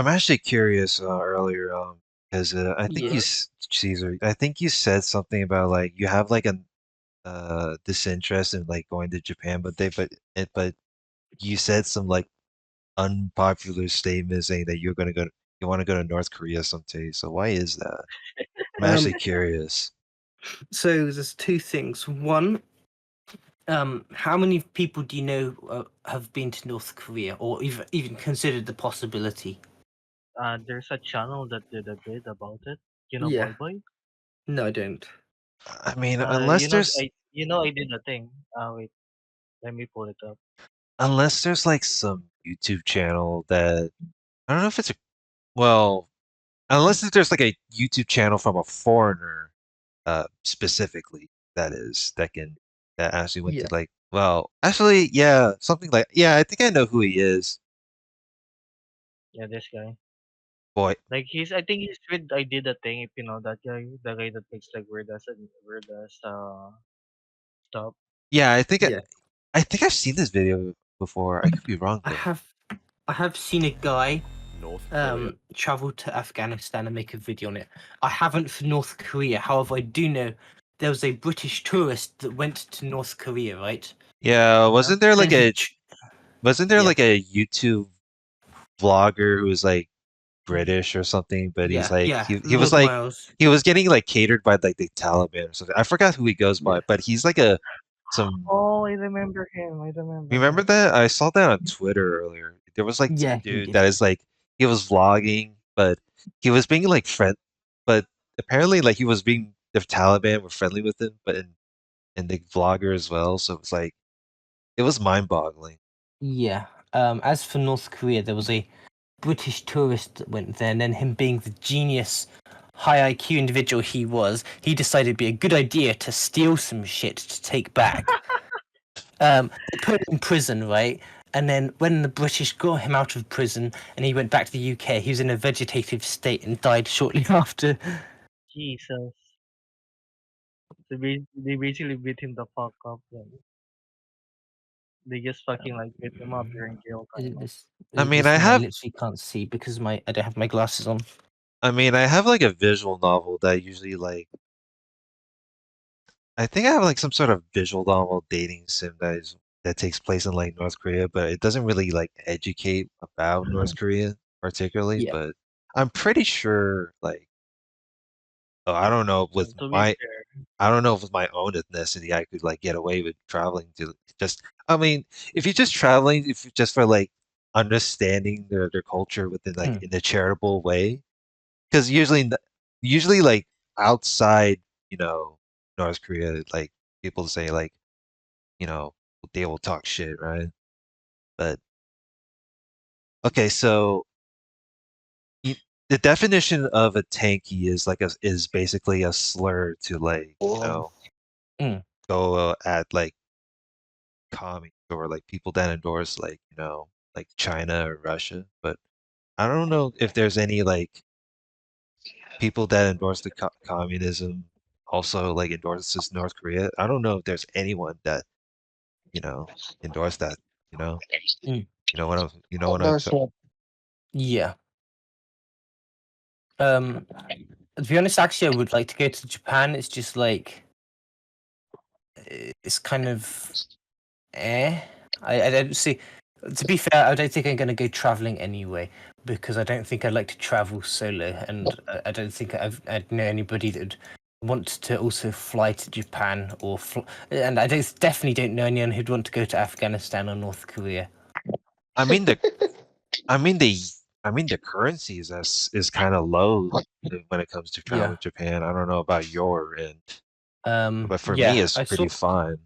I'm actually curious earlier, because I think Yeah. Caesar, I think you said something about like you have like an disinterest in like going to Japan, but you said some like unpopular statement saying that you want to go to North Korea someday. So why is that? I'm actually Um, curious. so there's two things. One, how many people do you know have been to North Korea or even considered the possibility? There's a channel that did a bit about it. You know, Yeah. Boy Boy. No, I don't. I mean, unless there's I did a thing. Wait, let me pull it up. like some YouTube channel that I don't know if it's a well, unless there's like a YouTube channel from a foreigner, specifically that actually went to Yeah. like actually something like I think I know who he is. Yeah, this guy. Boy, Like I think he's with I did a thing. If you know that guy, the guy that makes like weird stuff. yeah, Yeah. I think I've seen this video before. I could be wrong I though. have I have seen a guy North Korea. travel to Afghanistan and make a video on it. I haven't for North Korea. However, I do know there was a British tourist that went to North Korea, right? Yeah, Yeah. Then he wasn't there yeah. like a YouTube vlogger who was like British or something, but he's Yeah, like yeah, he was Lord like Miles. he was getting like catered by like the Taliban or something. I forgot who he goes by, Yeah, but he's like a some Oh, I remember him. I remember remember him. that? I saw that on Twitter earlier. There was like some yeah, he dude did. that is like he was vlogging, but he was being like but apparently like he was being the Taliban were friendly with him, but in the vlogger as well. So it was mind-boggling. Yeah. As for North Korea, there was a British tourist that went there, and then him being the genius, high IQ individual he was, he decided it'd be a good idea to steal some shit to take back. They put him in prison, right? And then when the British got him out of prison and he went back to the UK, he was in a vegetative state and died shortly after. Jesus. They basically beat him the fuck up. Then they just fucking like beat him up. You're in jail, kind of. I mean, This thing I literally can't see because I don't have my glasses on. I have like a visual novel that usually I think I have like some sort of visual novel dating sim that takes place in like North Korea, but it doesn't really like educate about North Korea particularly. Yeah. But I'm pretty sure like I don't know To be fair, I don't know if with my own ethnicity I could like get away with traveling to just I mean if you're just traveling if you're just for like understanding their culture within like Mm. in a charitable way because usually like outside you know North Korea like people say like you know they will talk shit right but okay so y- the definition of a tanky is is basically a slur to like you Oh. know Mm. go at like commies or like people that endorse like you know like China or Russia but I don't know if there's any like people that endorse the communism also like endorses North Korea. I don't know if there's anyone that you know endorse that. You know, Mm. you know what I'm Yeah. To be honest, actually, I would like to go to Japan. It's just like it's kind of I don't see. To be fair, I don't think I'm going to go traveling anyway because I don't think I'd like to travel solo, and I don't think I'd know anybody that would want to also fly to Japan and definitely don't know anyone who'd want to go to Afghanistan or North Korea. I mean the I mean the I mean the currency is kind of low when it comes to Yeah. traveling to Japan. I don't know about your end, but for me Yeah. it's I saw pretty fine.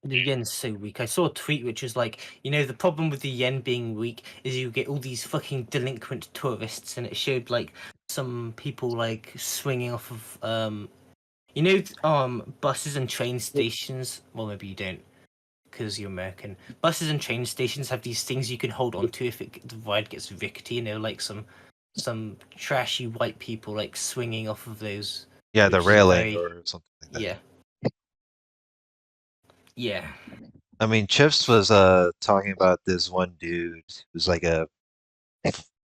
the yen's so weak. I saw a tweet which was like, the problem with the yen being weak is you get all these fucking delinquent tourists, and it showed like some people like swinging off of buses and train stations. Well, maybe you don't because you're American. Buses and train stations have these things you can hold on to if the ride gets rickety, and they're like some trashy white people like swinging off of those, Yeah, the which is railing very or something like that. yeah yeah. I mean, Chips was talking about this one dude who's like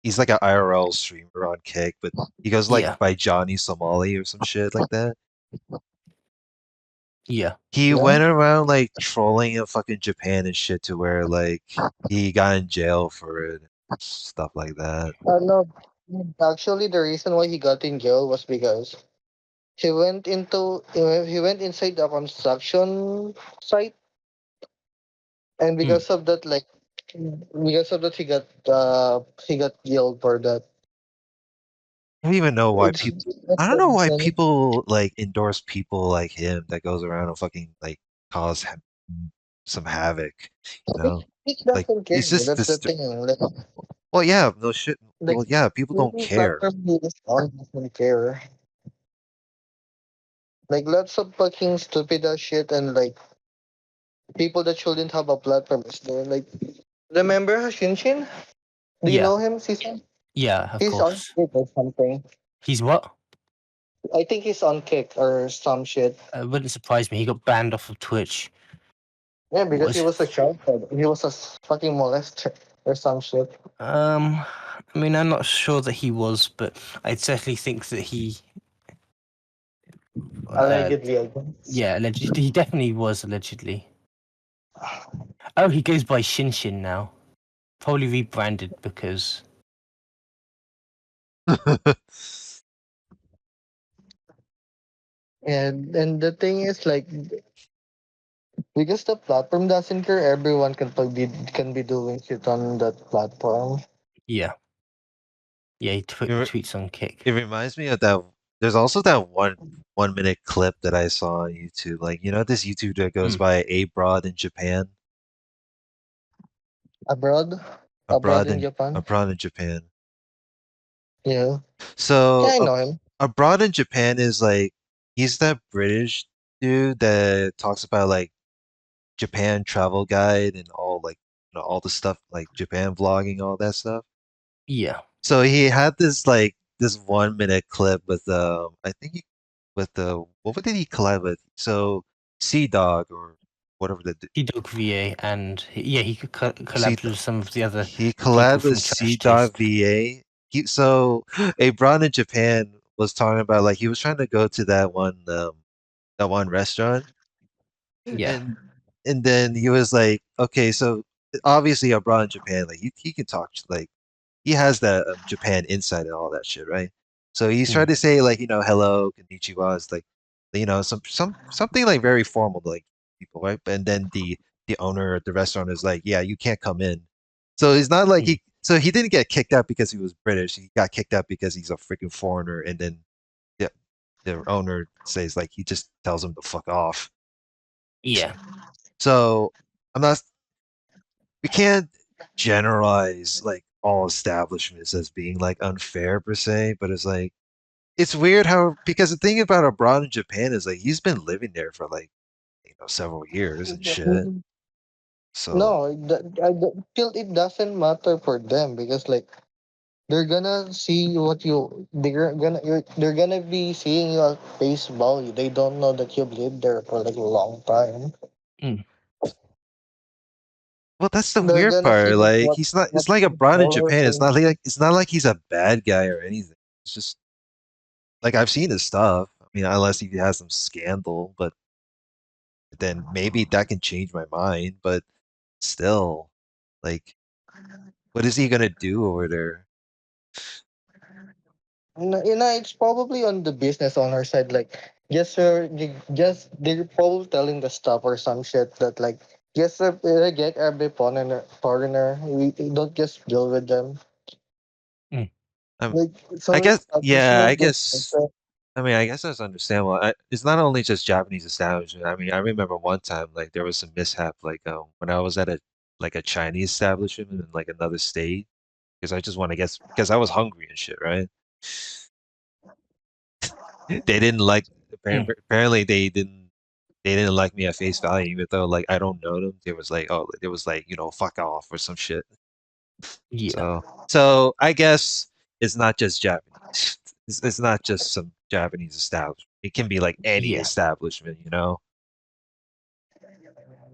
he's like an IRL streamer on Kick, but he goes like Yeah, by Johnny Somali or some shit like that. yeah. He Yeah. went around like trolling in fucking Japan and shit to where like he got in jail for it, stuff like that. No, actually, the reason why he got in jail was because he went inside the construction site, and Mm. because of that he got jailed for that. I don't even know why It's people. that's I don't the know why reason. people like endorse people like him that goes around and fucking like cause some havoc. You know, He like doesn't care. it's just That's the this. thing. Well, yeah, no shit. Like Well, yeah, people don't any care. platform he is on doesn't care. Like lots of fucking stupid ass shit, and like people that shouldn't have a platform is there. Like remember Shinshin? Do you Yeah, know him, Season? yeah, of He's on course. Kick or something. He's what? I think he's on Kick or some shit. It wouldn't surprise me. He got banned off of Twitch. Yeah, What because he was? was a child. He was a fucking molester or some shit. I mean, I'm not sure that he was, but I certainly think that he. Uh, Allegedly, I guess. yeah, allegedly, he definitely was allegedly. Oh, he goes by Shinshin now. Probably rebranded because. And the thing is like because the platform doesn't care, everyone can be doing shit on that platform. Yeah, yeah, he it, re- tweets on it Kick. reminds me of that. There's also that 1 minute clip that I saw on YouTube. Like you know this YouTube that goes Mm. by Abroad in Japan, Abroad, abroad abroad in in Japan. abroad in Japan. Yeah, yeah, So I know him. abroad in Japan is like he's that British dude that talks about like Japan travel guide and all like all the stuff like Japan vlogging, all that stuff. Yeah, So he had this 1 minute clip with I think he with the what did he collab with? So Sea Dog or whatever he dog VA, and yeah, he could Sea collabs with some of the other he people collabed with from Sea Trash Dog Taste. VA. So a Brown in Japan was talking about like he was trying to go to that one restaurant Yeah. and then he was like, okay, so obviously abroad in Japan, like he can talk like he has that Japan insight and all that shit, right? So he's trying Mm. to say like hello, konnichiwa, is like something like very formal to like people, right? And then the owner of the restaurant is like, yeah, you can't come in. So it's not like Mm. he didn't get kicked out because he was British. He got kicked out because he's a freaking foreigner, and then the the owner says like he just tells him to fuck off. Yeah. So I'm not. We can't generalize like all establishments as being like unfair per se, but it's like it's weird how because the thing about abroad in Japan is like he's been living there for like several years and shit. So No, I feel it doesn't matter for them because like they're gonna see what you they're gonna be seeing you at face value. They don't know that you've lived there for like a long time. Mm. well, that's the They're weird gonna see part. Like he's not. what It's like your abroad in Japan. followers. It's not like he's a bad guy or anything. It's just like I've seen his stuff. I mean, unless he has some scandal, but then maybe that can change my mind. But still, like, what is he gonna do over there? It's probably on the business owner side. Like, yes, sir, just they're probably telling the staff or some shit that like, yes, sir, we reject every foreigner. We don't just deal with them. Mm. Um, Like I some guess, yeah, I establishment that guess. I mean, I guess that's understandable. It's not only just Japanese establishment. I mean, I remember one time like there was some mishap like when I was at a Chinese establishment in like another state because I just want to guess because I was hungry and shit, right? They didn't like Mm. apparently they didn't like me at face value even though like I don't know them. It was like it was like fuck off or some shit. Yeah. So I guess it's not just Japanese. It's not just some Japanese establishment. It can be like any Yeah. establishment, you know.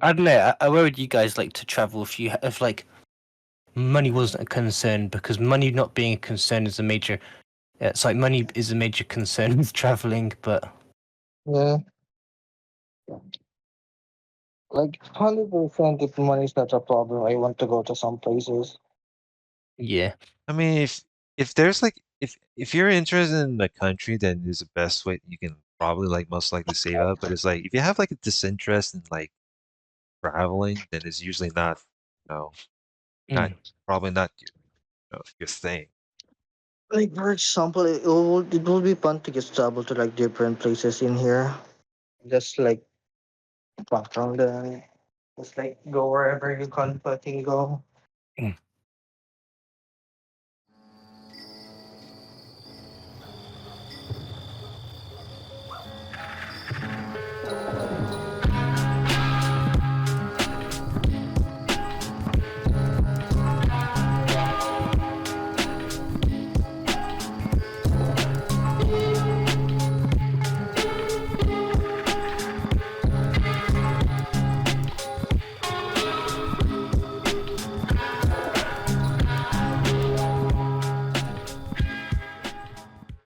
I don't know. Where would you guys like to travel if like money wasn't a concern, because money not being a concern is a major. It's like money is a major concern with traveling, but Yeah, like 100%. If money's not a problem, I want to go to some places. yeah. I mean, if there's like if you're interested in the country, then is the best way you can probably like most likely save up. But it's like if you have like a disinterest in like traveling, then it's usually not, you know, not Mm. probably not your thing. Like for example, it will be fun to just travel to like different places in here. Just like walk around the, just like go wherever you can fucking go.